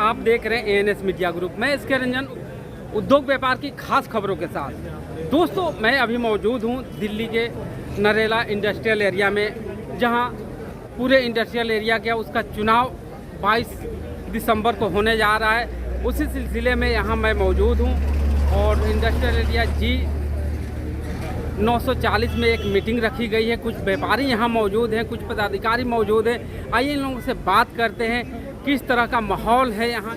आप देख रहे हैं एएनएस मीडिया ग्रुप। मैं इसके रंजन उद्योग व्यापार की खास खबरों के साथ। दोस्तों, मैं अभी मौजूद हूं दिल्ली के नरेला इंडस्ट्रियल एरिया में, जहां पूरे इंडस्ट्रियल एरिया का उसका चुनाव 22 दिसंबर को होने जा रहा है। उसी सिलसिले में यहां मैं मौजूद हूं और इंडस्ट्रियल एरिया जी 940 में एक मीटिंग रखी गई है। कुछ व्यापारी यहाँ मौजूद हैं, कुछ पदाधिकारी मौजूद हैं। आइए इन लोगों से बात करते हैं किस तरह का माहौल है यहाँ।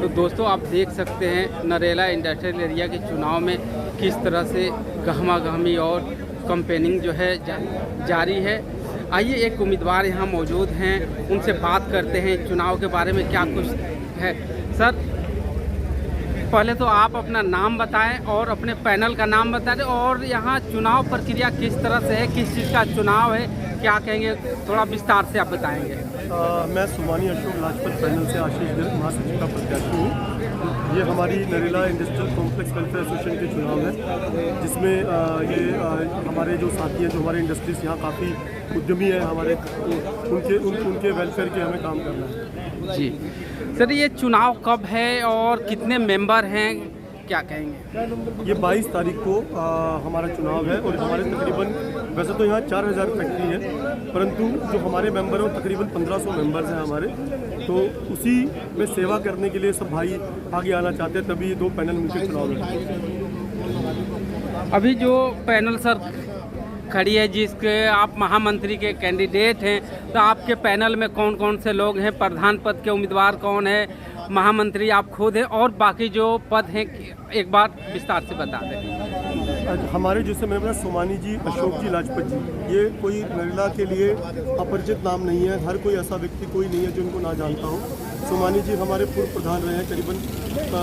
तो दोस्तों, आप देख सकते हैं नरेला इंडस्ट्रियल एरिया के चुनाव में किस तरह से गहमा गहमी और कंपेनिंग जो है जारी है। आइए एक उम्मीदवार यहाँ मौजूद हैं, उनसे बात करते हैं चुनाव के बारे में क्या कुछ है। सर, पहले तो आप अपना नाम बताएं और अपने पैनल का नाम बता दें, और यहाँ चुनाव प्रक्रिया किस तरह से है, किस चीज़ का चुनाव है, क्या कहेंगे, थोड़ा विस्तार से आप बताएंगे। मैं सोमानी अशोक लाजपत पैनल से आशीष गर्ग महासचिव का प्रत्याशी हूँ। ये हमारी Narela industrial complex welfare association के चुनाव है, जिसमें हमारे जो साथी हैं, जो हमारे इंडस्ट्रीज यहाँ काफ़ी उद्यमी हैं हमारे, उनके वेलफेयर के हमें काम करना है। जी सर, ये चुनाव कब है और कितने मेंबर हैं, क्या कहेंगे? ये 22 तारीख को हमारा चुनाव है और हमारे तकरीबन, वैसे तो यहाँ 4000 फैक्ट्री है, परंतु जो हमारे मेंबर हैं वो तकरीबन 1500 मेंबर्स हैं हमारे। तो उसी में सेवा करने के लिए सब भाई आगे आना चाहते हैं, तभी ये 2 पैनल मिलकर चुनाव लड़ेंगे। अभी जो पैनल सर खड़ी है, जिसके आप महामंत्री के कैंडिडेट हैं, तो आपके पैनल में कौन कौन से लोग हैं, प्रधान पद के उम्मीदवार कौन है, महामंत्री आप खुद हैं, और बाकी जो पद हैं एक बार विस्तार से बता दें। हमारे जैसे मेरे सोमानी जी, अशोक जी, लाजपत जी, ये कोई नरेला के लिए अपरिचित नाम नहीं है। हर कोई ऐसा व्यक्ति कोई नहीं है जो इनको ना जानता हो। सोमानी जी हमारे पूर्व प्रधान रहे हैं, करीबन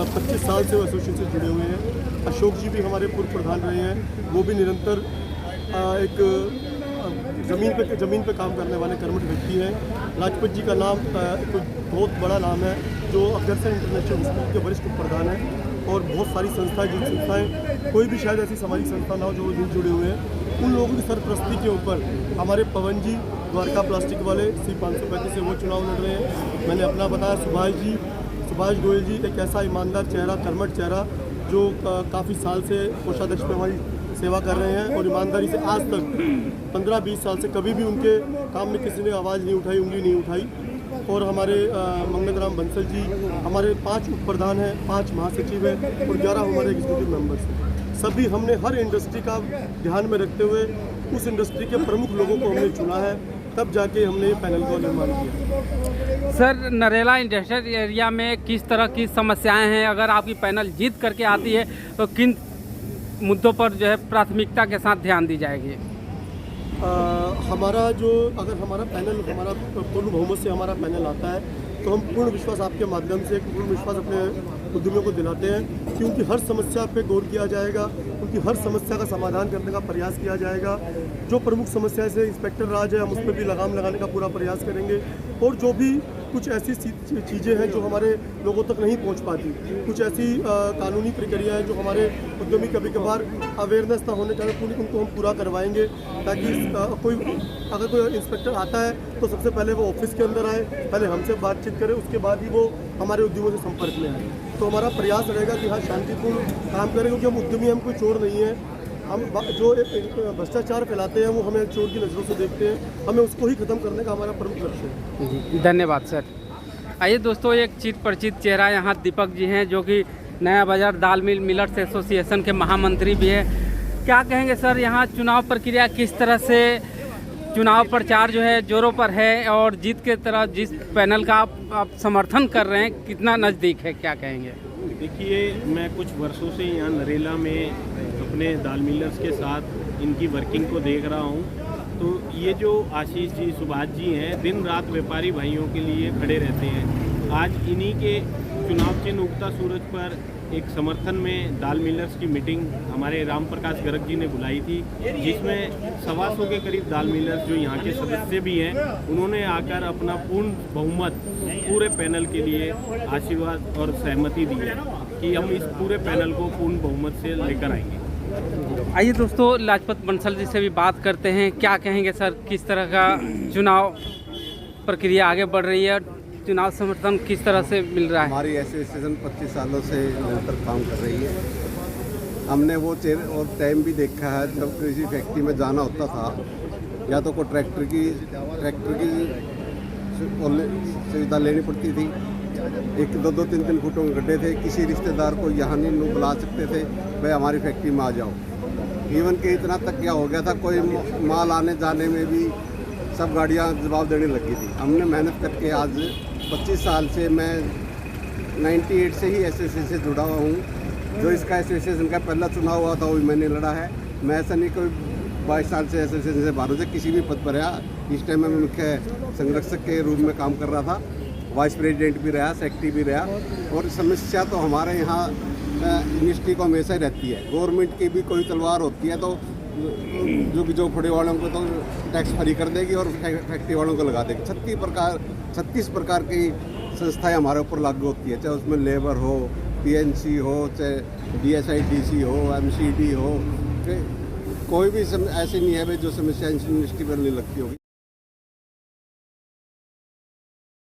25 साल से वो एसोसिएशन से जुड़े हुए हैं। अशोक जी भी हमारे पूर्व प्रधान रहे हैं, वो भी निरंतर एक ज़मीन पे काम करने वाले कर्मठ व्यक्ति हैं। लाजपत जी का नाम एक बहुत बड़ा नाम है, जो अग्रसर इंटरनेशनल स्कूल के वरिष्ठ प्रधान हैं, और बहुत सारी संस्थाएं, जिन संस्थाएं कोई भी शायद ऐसी सामाजिक संस्था ना हो जो जुड़े हुए हैं, उन लोगों की सरपरस्ती के ऊपर हमारे पवन जी द्वारका प्लास्टिक वाले C535 से वो चुनाव लड़ रहे हैं। मैंने अपना बताया, सुभाष गोयल जी एक ऐसा ईमानदार चेहरा, कर्मठ चेहरा, जो काफ़ी साल से कोषाध्यक्ष में हमारी सेवा कर रहे हैं और ईमानदारी से आज तक 15-20 साल से कभी भी उनके काम में किसी ने आवाज़ नहीं उठाई, उंगली नहीं उठाई। और हमारे मंगत राम बंसल जी, हमारे 5 उप प्रधान हैं, 5 महासचिव हैं और 11 हमारे एग्जीक्यूटिव मेंबर्स हैं। सभी हमने हर इंडस्ट्री का ध्यान में रखते हुए उस इंडस्ट्री के प्रमुख लोगों को हमने चुना है, तब जाके हमने पैनल का निर्माण किया। सर, नरेला इंडस्ट्रियल एरिया में किस तरह की समस्याएं हैं? अगर आपकी पैनल जीत करके आती है तो किन मुद्दों पर जो है प्राथमिकता के साथ ध्यान दी जाएगी? हमारा पैनल, हमारा पूर्ण बहुमत से हमारा पैनल आता है, तो हम पूर्ण विश्वास आपके माध्यम से पूर्ण विश्वास अपने उद्यमियों को दिलाते हैं कि उनकी हर समस्या पे गौर किया जाएगा, उनकी हर समस्या का समाधान करने का प्रयास किया जाएगा। जो प्रमुख समस्या से इंस्पेक्टर राज है, हम उस पर भी लगाम लगाने का पूरा प्रयास करेंगे। और जो भी कुछ ऐसी चीज़ें हैं जो हमारे लोगों तक नहीं पहुंच पाती, कुछ ऐसी कानूनी प्रक्रिया है जो हमारे उद्यमी कभी कभार अवेयरनेस ना होने के कारण उनको हम पूरा करवाएंगे, ताकि अगर कोई इंस्पेक्टर आता है तो सबसे पहले वो ऑफिस के अंदर आए, पहले हमसे बातचीत करे, उसके बाद ही वो हमारे उद्यमियों से संपर्क में आए। तो हमारा प्रयास रहेगा कि हाँ, शांतिपूर्ण काम करें, क्योंकि हम उद्यमी, हम कोई चोर नहीं है। हम जो भ्रष्टाचार फैलाते हैं वो हमें चोर की नज़रों से देखते हैं, हमें उसको ही ख़त्म करने का हमारा प्रमुख लक्ष्य है। जी, धन्यवाद सर। आइए दोस्तों, एक चिर परिचित चेहरा यहाँ दीपक जी हैं, जो कि नया बाजार दाल मिल मिलर्स एसोसिएशन के महामंत्री भी हैं। क्या कहेंगे सर, यहाँ चुनाव प्रक्रिया किस तरह से, चुनाव प्रचार जो है जोरों पर है, और जीत के तरह जिस पैनल का आप समर्थन कर रहे हैं कितना नज़दीक है, क्या कहेंगे? देखिए, मैं कुछ वर्षों से यहाँ नरेला में अपने दाल मिलर्स के साथ इनकी वर्किंग को देख रहा हूँ। तो ये जो आशीष जी, सुभाष जी हैं, दिन रात व्यापारी भाइयों के लिए खड़े रहते हैं। आज इन्हीं के चुनाव चिन्ह उगता सूरज पर एक समर्थन में दाल मिलर्स की मीटिंग हमारे राम प्रकाश गर्ग जी ने बुलाई थी, जिसमें 125 के करीब दाल मिलर्स जो यहाँ के सदस्य भी हैं, उन्होंने आकर अपना पूर्ण बहुमत पूरे पैनल के लिए आशीर्वाद और सहमति दी है कि हम इस पूरे पैनल को पूर्ण बहुमत से लेकर आएंगे। आइए दोस्तों, लाजपत बंसल जी से भी बात करते हैं। क्या कहेंगे सर, किस तरह का चुनाव प्रक्रिया आगे बढ़ रही है? चुनाव समर्थन किस तरह से मिल रहा है? हमारी एसोसिएशन 25 सालों से निरंतर काम कर रही है। हमने वो चेहरे और टाइम भी देखा है जब किसी फैक्ट्री में जाना होता था, या तो कोई ट्रैक्टर की सुविधा लेनी पड़ती थी, 1-2 3 फुटों के गड्ढे थे, किसी रिश्तेदार को यहाँ नहीं बुला सकते थे, भाई हमारी फैक्ट्री में आ जाओ। इवन कि इतना तक क्या हो गया था, कोई माल आने जाने में भी सब गाड़ियाँ जवाब देने लगी थी। हमने मेहनत करके आज 25 साल से, मैं 98 से ही एसोसिएशन से जुड़ा हुआ हूँ। जो इसका एसोसिएशन का पहला चुनाव हुआ था वो भी मैंने लड़ा है। मैं ऐसा नहीं कोई 22 साल से एसोसिएशन से बाहर हो जाए, किसी भी पद पर रहा। इस टाइम में मैं मुख्य संरक्षक के रूप में काम कर रहा था, वाइस प्रेसिडेंट भी रहा, सेक्रेटरी भी रहा। और समस्या तो हमारे यहाँ इंडस्ट्री को हमेशा ही रहती है। गवर्नमेंट की भी कोई तलवार होती है तो जो फड़े वालों को तो टैक्स फ्री कर देगी और फैक्ट्री वालों को लगा देगी। 36 प्रकार की संस्थाएं हमारे ऊपर लागू होती है, चाहे उसमें लेबर हो, पीएनसी हो, चाहे DSIDC हो, MCD हो, कोई भी ऐसी नहीं है भाई जो समस्या इंडस्ट्री पर नहीं लगती होगी।